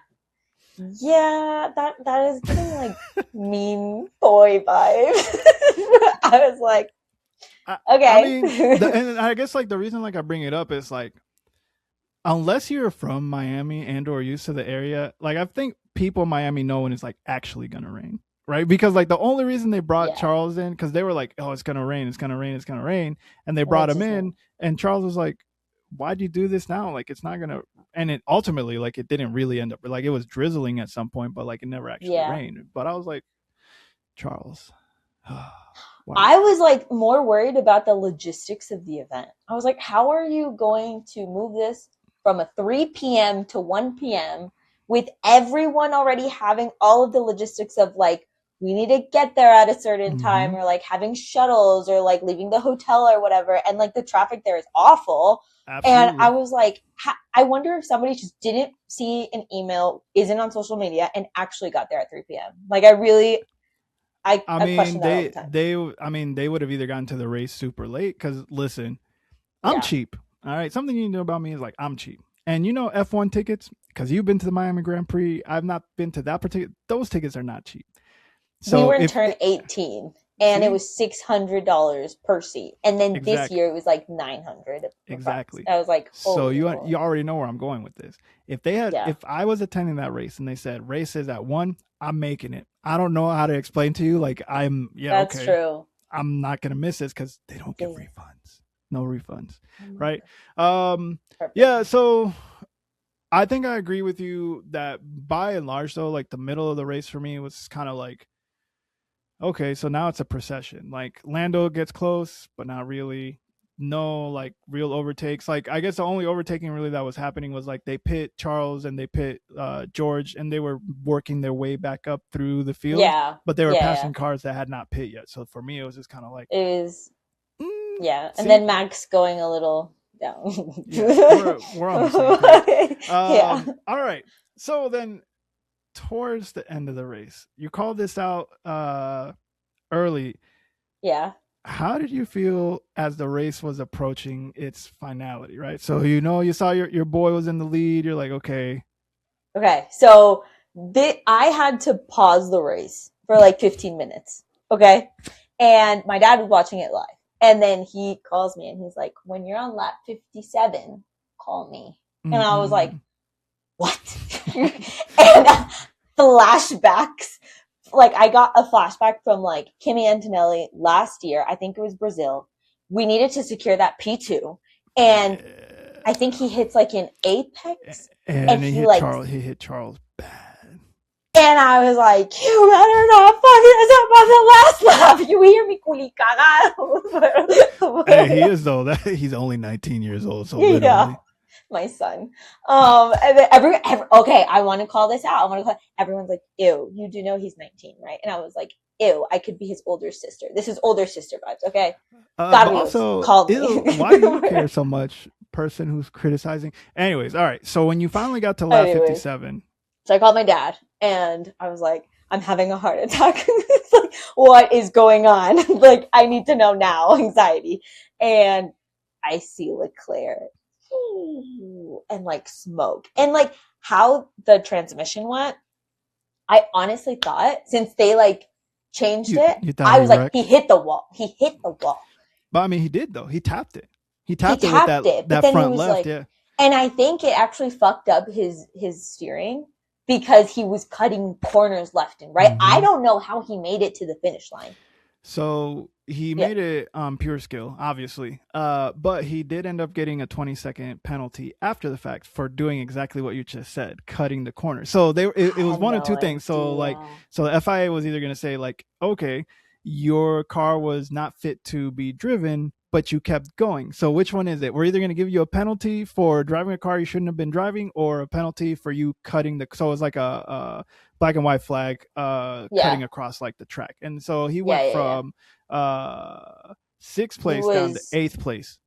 yeah. That is giving like mean boy vibes. I was like, I mean, okay. and I guess like the reason like I bring it up is like unless you're from Miami and or used to the area, like I think people in Miami know when it's like actually gonna rain, right? Because like the only reason they brought Yeah. Charles in because they were like, oh, it's gonna rain, it's gonna rain, it's gonna rain, and they Well, brought it him doesn't. in, and Charles was like, why'd you do this now? Like it's not gonna, and it ultimately like it didn't really end up like it was drizzling at some point, but like it never actually Yeah. rained. But I was like, Charles, why? I was like more worried about the logistics of the event. I was like, how are you going to move this from a 3 p.m. to 1 p.m. with everyone already having all of the logistics of like we need to get there at a certain time, Mm-hmm. or like having shuttles, or like leaving the hotel or whatever. And like the traffic there is awful. And I Absolutely. was like, I wonder if somebody just didn't see an email, isn't on social media, and actually got there at 3 p.m. Like I really, I I mean, question that all the time. I mean, they would have either gotten to the race super late because listen, I'm Yeah. cheap. All right, something you know about me is like I'm cheap, and you know F1 tickets because you've been to the Miami Grand Prix. I've not been to that particular. Those tickets are not cheap. We So were in if turn 18, and it see was $600 per seat. And then this exactly, year it was like 900 bucks. exactly. I was like, So holy you moly. already know where I'm going with this. If they had, Yeah, if I was attending that race and they said race is at 1, I'm making it. I don't know how to explain to you. Like I'm yeah that's okay. true. I'm not gonna miss this because they don't give Yeah. refunds. No refunds, Oh my right? God. Perfect. Yeah. So I think I agree with you that by and large, though, like the middle of the race for me was kind of like okay, so now it's a procession. Like Lando gets close, but not really. No, like real overtakes. Like I guess the only overtaking really that was happening was like they pit Charles and they pit George, and they were working their way back up through the field, Yeah, but they were yeah, yeah. passing cars that had not pit yet. So for me, it was just kind of like, It was, mm, yeah. And see, then Max going a little down. yeah, we're on the same page. Yeah, All right. So then towards the end of the race, you called this out early. yeah. How did you feel as the race was approaching its finality, right? So you know you saw your boy was in the lead, you're like, okay. Okay, so I had to pause the race for like 15 minutes. Okay, and my dad was watching it live, and then he calls me and he's like, "When you're on lap 57, call me." And I was like, Mm-mm. "What?" And flashbacks. Like I got a flashback from like Kimi Antonelli last year. I think it was Brazil. We needed to secure that P2, and I think he hits like an apex, and And he like, He hit Charles bad. and I was like, you better not fuck this up on the last lap. You hear me, culi Hey, he cagado. is though. That he's only 19 years old, so Yeah, literally. my son. And then okay, I want to call this out. I want to call. Everyone's like, ew, you do know he's 19, right? And I was like, ew, I could be his older sister. This is older sister vibes, okay? But Carlos also, called ew, me. why do you care so much, person who's criticizing? Anyways, all right. So when you finally got to lap Anyways, 57, so I called my dad, and I was like, I'm having a heart attack. It's like, what is going on? Like, I need to know now, anxiety. And I see Leclerc and like smoke. And like how the transmission went, I honestly thought since they like changed it, you thought I he was like, he wrecked. hit the wall. He hit the wall. But I mean, he did though. He tapped it. He He tapped it with tapped it, but that then he front was left. like, Yeah. and I think it actually fucked up his steering because he was cutting corners left and right. I Mm-hmm. don't know how he made it to the finish line. So he Yeah. made it pure skill, obviously. But he did end up getting a 20-second penalty after the fact for doing exactly what you just said, cutting the corner. So I it was had one of two no things. So like idea. so the FIA was either going to say like, okay, your car was not fit to be driven, but you kept going. So which one is it? We're either going to give you a penalty for driving a car you shouldn't have been driving, or a penalty for you cutting the. So it was like a black and white flag Yeah. cutting across like the track. And so he Yeah, went yeah, yeah. from sixth He place down to was eighth place.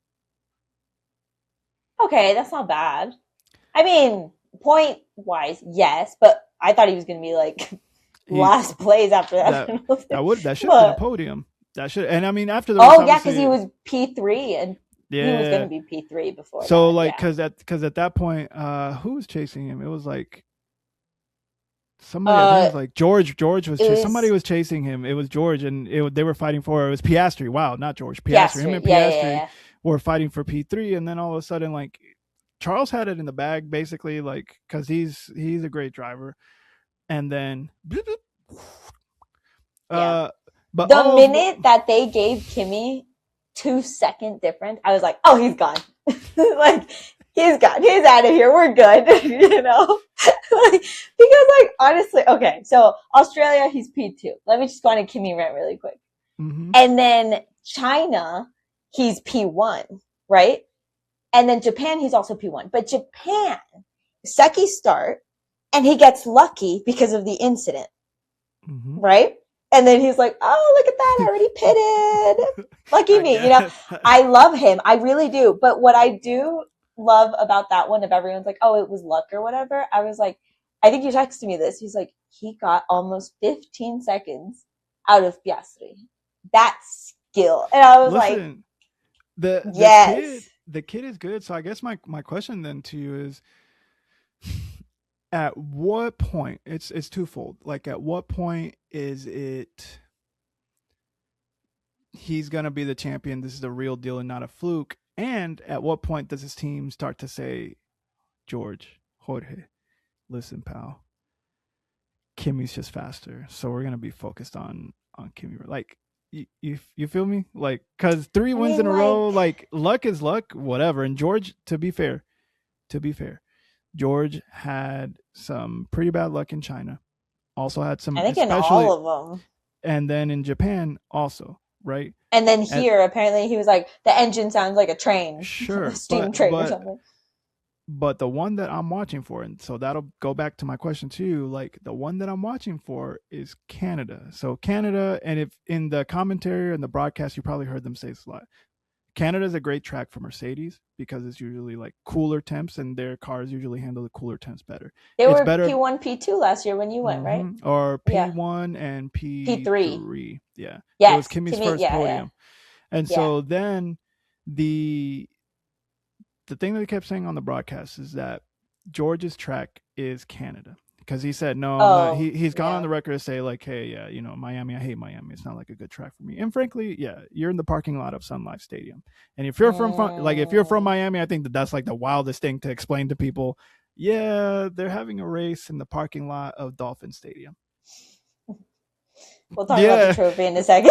okay, that's not bad. I mean, point wise, yes, but I thought he was gonna be like He last place after that that penalty. that should have been a But podium. That should, and I mean after the race, oh yeah, because he obviously, was P3 and he was yeah. gonna be P3 before So that. like Yeah. because at that point, who was chasing him? It was like somebody. I think it Uh was like George. it Somebody was was chasing him. It was George, and they were fighting for. It was Piastri. Wow, not George. Piastri. Him Piastri. and Yeah, yeah, Piastri yeah. were fighting for P3, and then all of a sudden, like Charles had it in the bag, basically, like because he's a great driver, and then. Yeah. Uh, but The all of minute that they gave Kimmy 2 second difference, I was like, oh, he's gone. Like, he's gone. He's out of here. We're good. You know? Like, because, like, honestly, okay, so Australia, he's P2. Let me just go on a Kimmy rant really quick. mm-hmm. And then China, he's P1, right? And then Japan, he's also P1. But Japan, Seki start, and he gets lucky because of the incident, Mm-hmm. right? And then he's like, oh, look at that, I already pitted. Lucky I me. guess. I love him. I really do. But what I do love about that one, if everyone's like, oh, it was luck or whatever, I was like, I think you texted me this. He's like, he got almost 15 seconds out of Piastri. That's skill. And I was like, Listen, the yes. kid is good. So I guess my question then to you is, at what point, it's twofold. Like, at what point is it he's gonna be the champion? This is the real deal and not a fluke. And at what point does his team start to say, Jorge, listen, pal, Kimmy's just faster, so we're gonna be focused on Kimmy. Like, you feel me? Like, because 3 wins in a row, like, luck is luck, whatever. And George, to be fair, George had some pretty bad luck in China. Also had some, I think in especially, all of them. and then in Japan also, right? And then here, apparently, he was like, the engine sounds like a train, Sure, a steam train or something. But the one that I'm watching for, and so that'll go back to my question to you, like, the one that I'm watching for is Canada. So Canada, and if in the commentary and the broadcast, you probably heard them say this a lot. Canada is a great track for Mercedes because it's usually like cooler temps, and their cars usually handle the cooler temps better. They It's were better, P1, P2 last year when you went, right? or Yeah. P1 and P3. P3. Yeah. Yes. It was Kimmy's first podium. Yeah. And so then the thing that they kept saying on the broadcast is that George's track is Canada, because he said no. I'm not. He's gone on the record to say, like, hey, yeah, you know, Miami, I hate Miami. It's not like a good track for me. And frankly, yeah, you're in the parking lot of Sun Life Stadium, and if you're from Miami, I think that's like the wildest thing to explain to people. Yeah, they're having a race in the parking lot of Dolphin Stadium. We'll talk about the trophy in a second.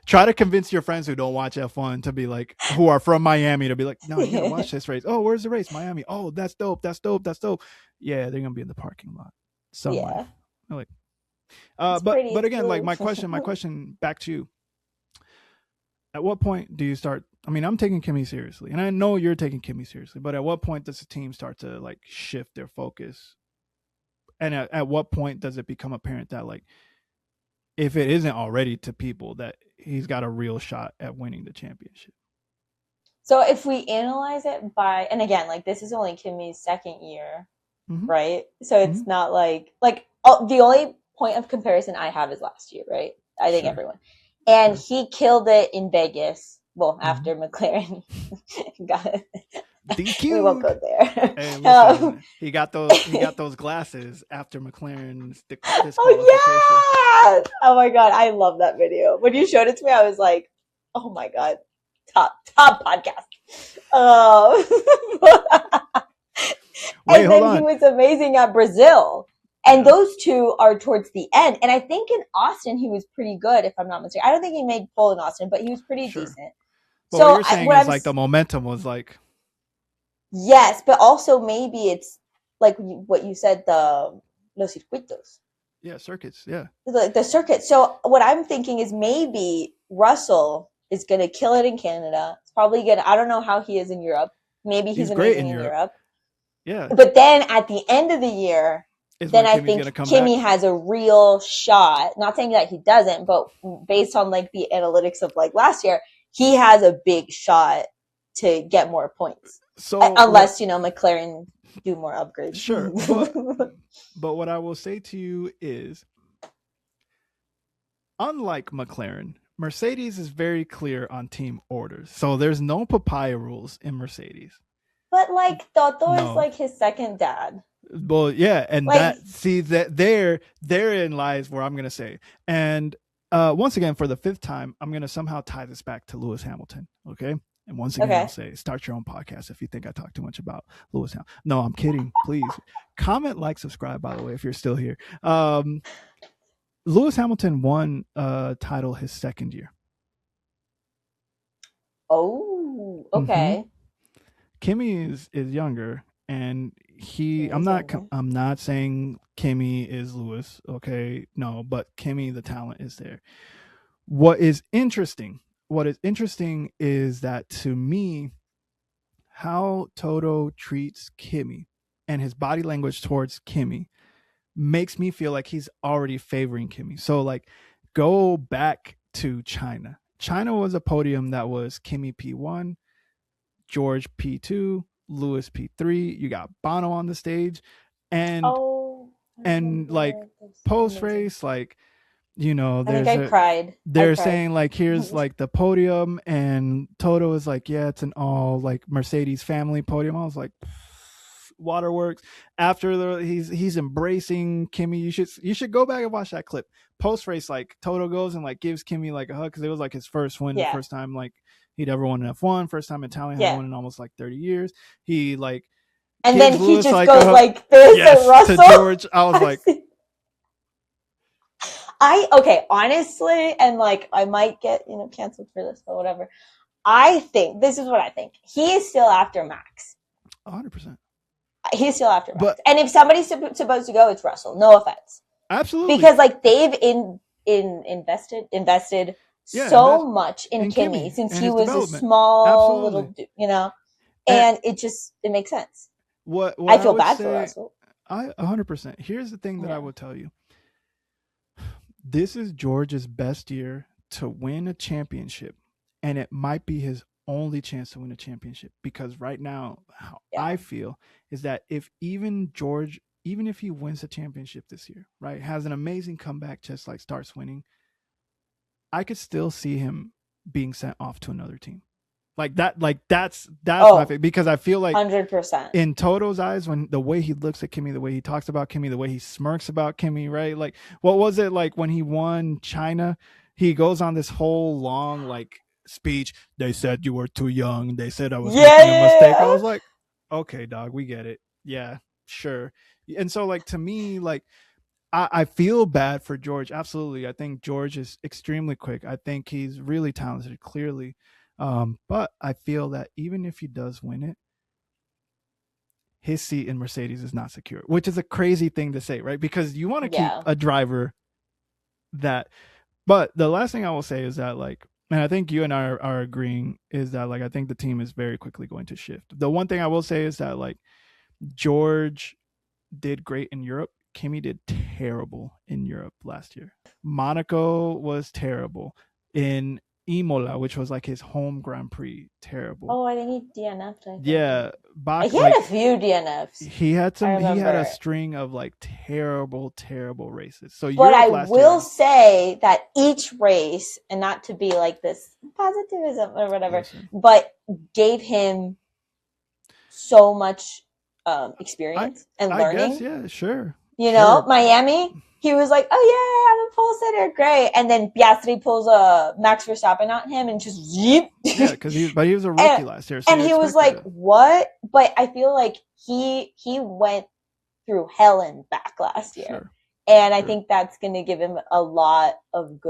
Try to convince your friends who don't watch F1 to be like, who are from Miami, to be like, no, you gotta watch this race. Oh, where's the race? Miami. Oh, that's dope. Yeah, they're gonna be in the parking lot. Somewhere. Yeah. Like, but again, like, my question back to you. At what point do you start? I mean, I'm taking Kimmy seriously, and I know you're taking Kimmy seriously, but at what point does the team start to, like, shift their focus? And at what point does it become apparent that, like, if it isn't already to people, that he's got a real shot at winning the championship? So if we analyze it by, and again, like, this is only Kimmy's second year, right? So it's not like the only point of comparison I have is last year, right? I think everyone. And he killed it in Vegas. Well, after McLaren got it. We won't go there. Hey, listen, he got those glasses after McLaren's disqualification. Oh yeah! Oh my god, I love that video. When you showed it to me, I was like, oh my god, top podcast. And then he was amazing at Brazil. And those two are towards the end. And I think in Austin he was pretty good, if I'm not mistaken. I don't think he made pole in Austin, but he was pretty decent. But so what you're saying is, like, the momentum was like, yes, but also maybe it's like what you said, the los circuitos. Yeah, circuits. Yeah, the circuit. So what I'm thinking is maybe Russell is going to kill it in Canada. It's probably gonna. I don't know how he is in Europe. Maybe he's amazing in Europe. Yeah. But then at the end of the year, then I think Kimmy has a real shot. Not saying that he doesn't, but based on, like, the analytics of, like, last year, he has a big shot to get more points. So unless, McLaren do more upgrades. Sure. But what I will say to you is, unlike McLaren, Mercedes is very clear on team orders. So there's no papaya rules in Mercedes. But, like, Toto is like his second dad. Well, yeah, and like, therein lies where I'm going to say. And once again, for the fifth time, I'm going to somehow tie this back to Lewis Hamilton, okay? And once again, I'll say, start your own podcast if you think I talk too much about Lewis Hamilton. No, I'm kidding. Please comment, like, subscribe, by the way, if you're still here. Lewis Hamilton won a title his second year. Oh, okay. Kimmy is younger, and I'm not saying Kimmy is Lewis, okay? No, but Kimmy, the talent is there. What is interesting is that, to me, how Toto treats Kimmy and his body language towards Kimmy makes me feel like he's already favoring Kimi. So like go back to China. China was a podium that was Kimi P1, George P2, Lewis P3. You got Bono on the stage, and Oh, I like remember. That's post amazing. race, like you know, I think I cried. I they're cried. saying like here's like the podium, and Toto is like, yeah, it's an all like Mercedes family podium. I was like, waterworks. After he's embracing Kimi. You should go back and watch that clip. Post race, like Toto goes and like gives Kimi like a hug because it was like his first win, the Yeah. first time like he'd ever won an F1, first time Italian had Yeah. won in almost like 30 years. He like And gives then he Lewis just like goes a hug. like this at Yes, Russell. to George. I was like, okay, honestly, and like I might get, canceled for this, but whatever. I think this is what I think. He is still after Max. 100%. He's still after Max. But and if somebody's supposed to go, it's Russell. No offense. absolutely. Because like they've invested so much in Kimi since he was a small little, and it makes sense. What I feel bad for Russell. 100%. Here's the thing that I will tell you. This is George's best year to win a championship, and it might be his only chance to win a championship, because right now how I feel is that if even if he wins a championship this year, right, has an amazing comeback, just like starts winning, I could still see him being sent off to another team. That's my favorite, because I feel like 100% in Toto's eyes, when the way he looks at Kimi, the way he talks about Kimi, the way he smirks about Kimi, right? Like, what was it like when he won China? He goes on this whole long like speech. They said you were too young. They said I was making a mistake. I was like, okay, dog, we get it. Yeah, sure. And so like to me, like I feel bad for George. Absolutely. I think George is extremely quick. I think he's really talented, clearly. But I feel that even if he does win it, his seat in Mercedes is not secure, which is a crazy thing to say, right? Because you want to keep a driver that. But the last thing I will say is that, like, and I think you and I are agreeing, is that, like, I think the team is very quickly going to shift. The one thing I will say is that, like, George did great in Europe. Kimi did terrible in Europe last year. Monaco was terrible. In Imola, which was like his home Grand Prix, terrible. Oh, I think he DNF'd. Yeah, he had a few DNFs. He had some. He had a string of like terrible races. So, but I will say that each race, and not to be like this positivism or whatever, but gave him so much experience and learning. I guess, yeah, sure. Miami, he was like, oh yeah, I'm a pole sitter, great. And then Piastri pulls a Max Verstappen on him and just yeep. Yeah, because he was a rookie last year, so and he was like, what? But I feel like he went through hell and back last year, and I think that's going to give him a lot of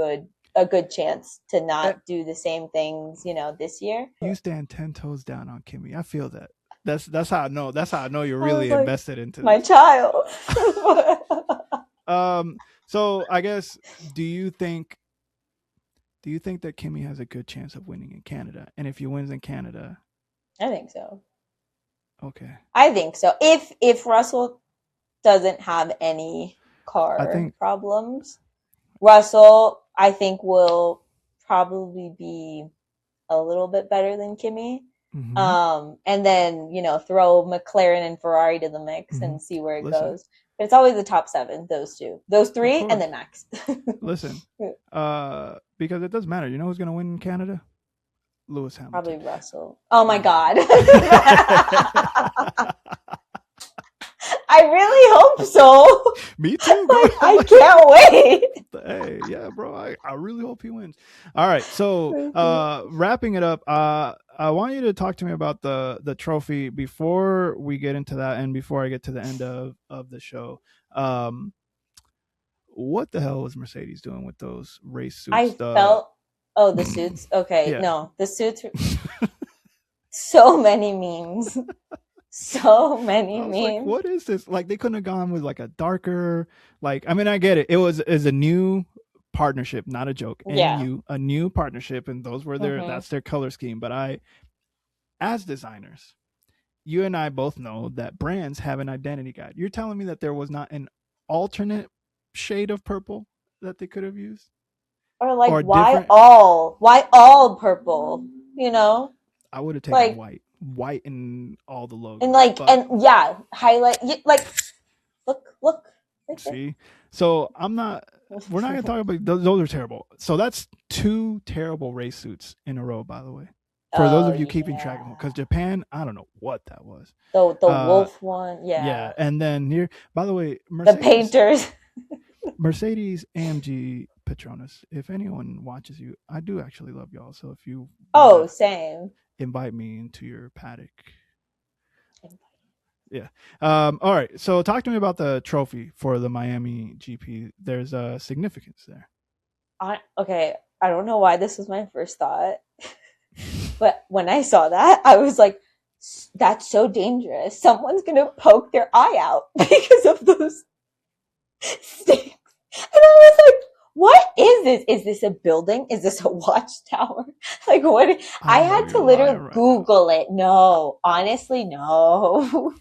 a good chance to not do the same things, this year. You stand 10 toes down on Kimi. I feel that. That's how I know. That's how I know you're really invested into my child. So I guess, do you think that Kimi has a good chance of winning in Canada? And if he wins in Canada, I think so. Okay. I think so. If Russell doesn't have any car problems, Russell, I think, will probably be a little bit better than Kimi. Mm-hmm. And then, throw McLaren and Ferrari to the mix and see where it goes. But it's always the top 7, those 2. Those 3, and then Max. Listen, because it doesn't matter. You know who's going to win in Canada? Lewis Hamilton. Probably Russell. Oh, my God. I really hope so. Me too, bro. I can't wait. Hey, yeah, bro. I really hope he wins. All right. So wrapping it up, I want you to talk to me about the trophy before we get into that, and before I get to the end of the show. What the hell was Mercedes doing with those race suits? The suits. Okay. Yeah. No, the suits. So many memes. So many memes. Like, what is this? Like, they couldn't have gone with like a darker, like, I mean, I get it. It was a new partnership, not a joke. A new partnership, and those were that's their color scheme. But as designers, you and I both know that brands have an identity guide. You're telling me that there was not an alternate shade of purple that they could have used, Or like, or different. why all purple? You know, I would have taken like, white in all the and logos, like, but and yeah, highlight, like, look, right there. see, so I'm not. We're not gonna talk about those are terrible. So that's 2 terrible race suits in a row, by the way. For those Oh of you keeping track of them, yeah, because Japan, I don't know what that was. the Uh, wolf one, yeah, yeah, and then here, by the way, the painters. Mercedes AMG Petronas. If anyone watches you, I do actually love y'all. So if you Oh, wanna same. invite me into your paddock, yeah. All right. So talk to me about the trophy for the Miami GP. There's a significance there. Okay, I don't know why this was my first thought, but when I saw that, I was like, that's so dangerous. Someone's gonna poke their eye out because of those sticks. And I was like, what is this? Is this a building? Is this a watchtower? Like, what? I I know had to you're lying literally right now. Google it. No, honestly, no.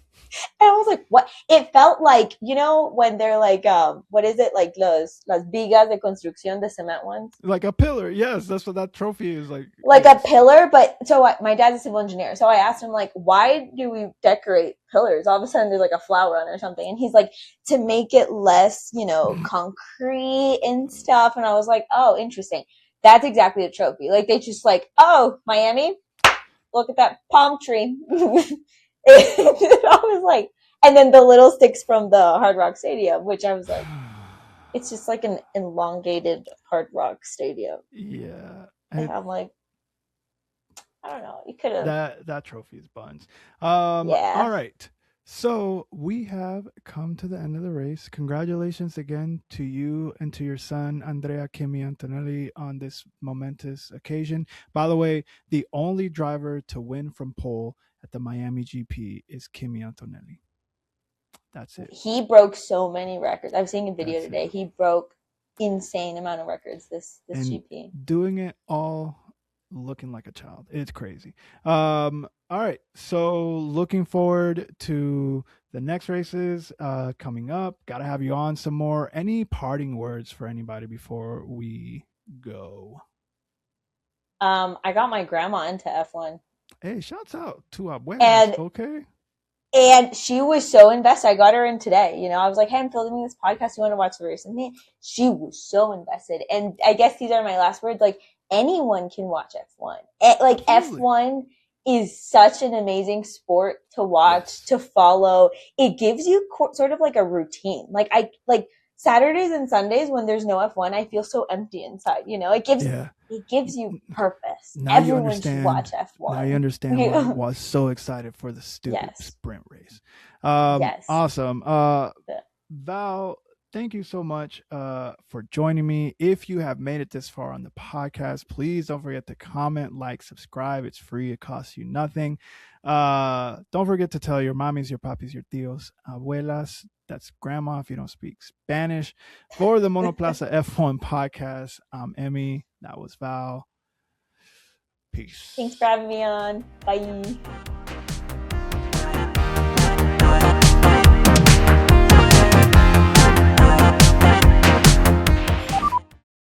And I was like, what? It felt like, when they're like, what is it? Like las vigas de construcción, the cement ones? Like a pillar. Yes, that's what that trophy is like. Like a Yes. pillar, but so my dad's a civil engineer. So I asked him, like, why do we decorate pillars? All of a sudden there's like a flower on it or something. And he's like, to make it less, concrete and stuff. And I was like, oh, interesting. That's exactly a trophy. Like, they just like, oh, Miami, look at that palm tree. I was like, and then the little sticks from the Hard Rock Stadium, which I was like, it's just like an elongated Hard Rock Stadium. Yeah. And I'm like, I don't know. You could have. That trophy is buns. Yeah. All right. So we have come to the end of the race. Congratulations again to you and to your son, Andrea Kimi Antonelli, on this momentous occasion. By the way, the only driver to win from pole at the Miami GP is Kimi Antonelli. That's it. He broke so many records. I was seeing a video That's today. it. He broke insane amount of records this And GP. doing it all looking like a child. It's crazy. All right. So looking forward to the next races coming up. Gotta have you on some more. Any parting words for anybody before we go? I got my grandma into F1. Hey, shouts out to abuelas, And okay? she was so invested. I got her in today. I was like, hey, I'm filming this podcast. You want to watch the race with me? She was so invested. And I guess these are my last words. Like, anyone can watch F1. Like, Absolutely. F1 is such an amazing sport to watch, Yes. to follow. It gives you sort of like a routine. Like, Saturdays and Sundays when there's no F1, I feel so empty inside. It gives you purpose. Now Everyone should watch F1. Now you understand why I was so excited for the stupid sprint race. Yes. Awesome. Val, thank you so much for joining me. If you have made it this far on the podcast, please don't forget to comment, like, subscribe. It's free. It costs you nothing. Don't forget to tell your mommies, your papis, your tios, abuelas. That's grandma if you don't speak Spanish. For the Monoplaza F1 podcast, I'm Emmy. That was Val. Peace. Thanks for having me on. Bye.